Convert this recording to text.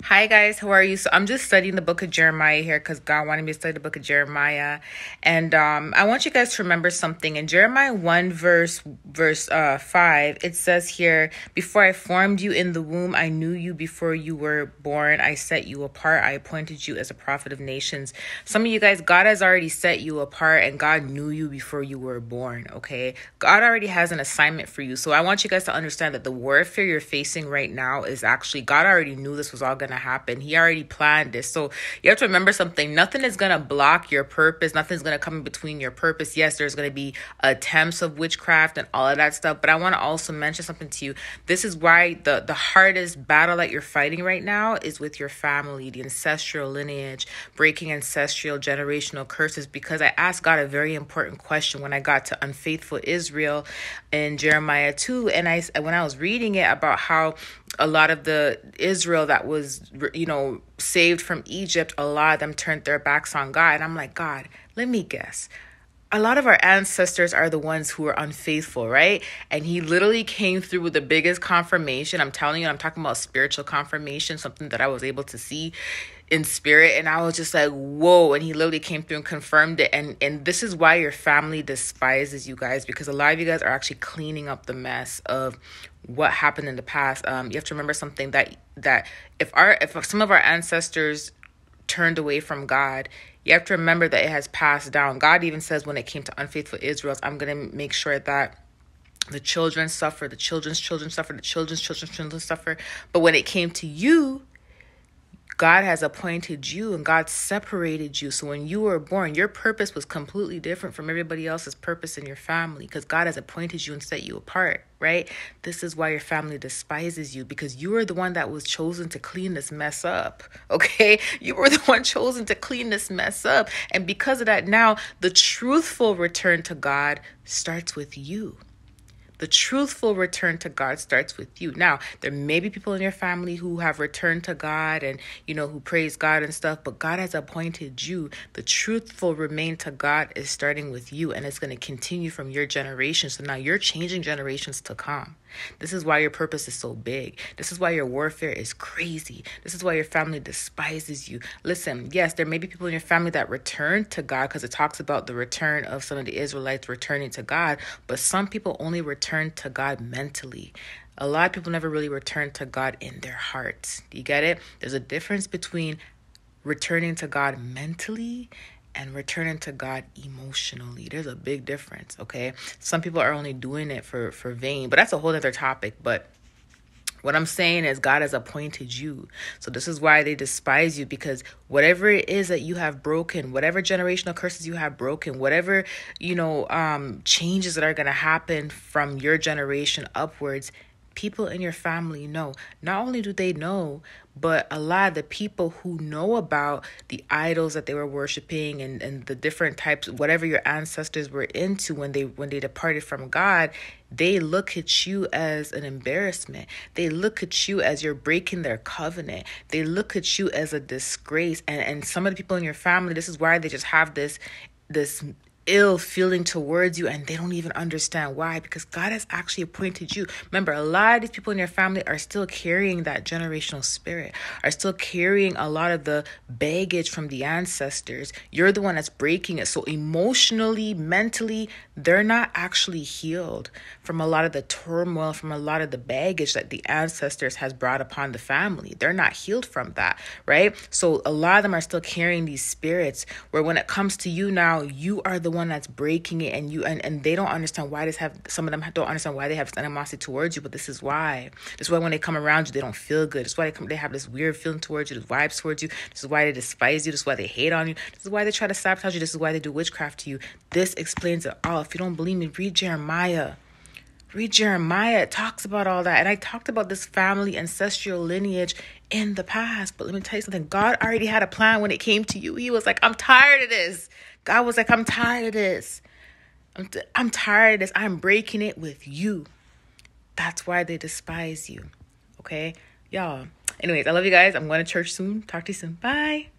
Hi guys, how are you? So I'm just studying the book of Jeremiah here because God wanted me to study the book of Jeremiah. And I want you guys to remember something. In Jeremiah 1 verse 5, it says here, "Before I formed you in the womb, I knew you. Before you were born, I set you apart. I appointed you as a prophet of nations." Some of you guys, God has already set you apart and God knew you before you were born, okay? God already has an assignment for you. So I want you guys to understand that the warfare you're facing right now is actually, God already knew this was all going to happen. He already planned this. So you have to remember something. Nothing is going to block your purpose. Nothing's going to come in between your purpose. Yes, there's going to be attempts of witchcraft and all of that stuff. But I want to also mention something to you. This is why the hardest battle that you're fighting right now is with your family, the ancestral lineage, breaking ancestral generational curses. Because I asked God a very important question when I got to unfaithful Israel in Jeremiah 2. And when I was reading it about how a lot of the Israel that was, saved from Egypt, a lot of them turned their backs on God. And I'm like, God, let me guess. A lot of our ancestors are the ones who are unfaithful, right? And he literally came through with the biggest confirmation. I'm telling you, I'm talking about spiritual confirmation, something that I was able to see in spirit. And I was just like, whoa. And he literally came through and confirmed it. And this is why your family despises you guys, because a lot of you guys are actually cleaning up the mess of what happened in the past. You have to remember something, that if some of our ancestors turned away from God, you have to remember that it has passed down. God even says when it came to unfaithful Israel, I'm going to make sure that the children suffer, the children's children suffer, the children's children suffer. But when it came to you, God has appointed you and God separated you. So when you were born, your purpose was completely different from everybody else's purpose in your family, because God has appointed you and set you apart, right? This is why your family despises you, because you were the one that was chosen to clean this mess up, okay? You were the one chosen to clean this mess up. And because of that, now the truthful return to God starts with you. The truthful return to God starts with you. Now, there may be people in your family who have returned to God and, who praise God and stuff, but God has appointed you. The truthful remain to God is starting with you, and it's going to continue from your generation. So now you're changing generations to come. This is why your purpose is so big. This is why your warfare is crazy. This is why your family despises you. Listen, yes, there may be people in your family that return to God, because it talks about the return of some of the Israelites returning to God, but some people only return to God mentally. A lot of people never really return to God in their hearts. Do you get it? There's a difference between returning to God mentally and returning to God emotionally. There's a big difference, okay? Some people are only doing it for vain, but that's a whole other topic. But what I'm saying is God has appointed you. So this is why they despise you, because whatever it is that you have broken, whatever generational curses you have broken, whatever, changes that are going to happen from your generation upwards, people in your family know. Not only do they know, but a lot of the people who know about the idols that they were worshiping and the different types, whatever your ancestors were into when they departed from God, they look at you as an embarrassment. They look at you as you're breaking their covenant. They look at you as a disgrace. And some of the people in your family, this is why they just have this ill feeling towards you, and they don't even understand why, because God has actually appointed you. Remember, a lot of these people in your family are still carrying that generational spirit, are still carrying a lot of the baggage from the ancestors. You're the one that's breaking it. So emotionally, mentally, they're not actually healed from a lot of the turmoil, from a lot of the baggage that the ancestors has brought upon the family. They're not healed from that, right? So a lot of them are still carrying these spirits, where when it comes to you now, you are the one that's breaking it, and they don't understand why some of them don't understand why they have animosity towards you. But this is why when they come around you, they don't feel good. This is why they have this weird feeling towards you, this vibes towards you. This is why they despise you. This is why they hate on you. This is why they try to sabotage you. This is why they do witchcraft to you. This explains it all. If you don't believe me, read Jeremiah. It talks about all that. And I talked about this family ancestral lineage in the past. But let me tell you something. God already had a plan when it came to you. He was like, I'm tired of this. God was like, I'm tired of this. I'm tired of this. I'm breaking it with you. That's why they despise you. Okay? Y'all. Anyways, I love you guys. I'm going to church soon. Talk to you soon. Bye.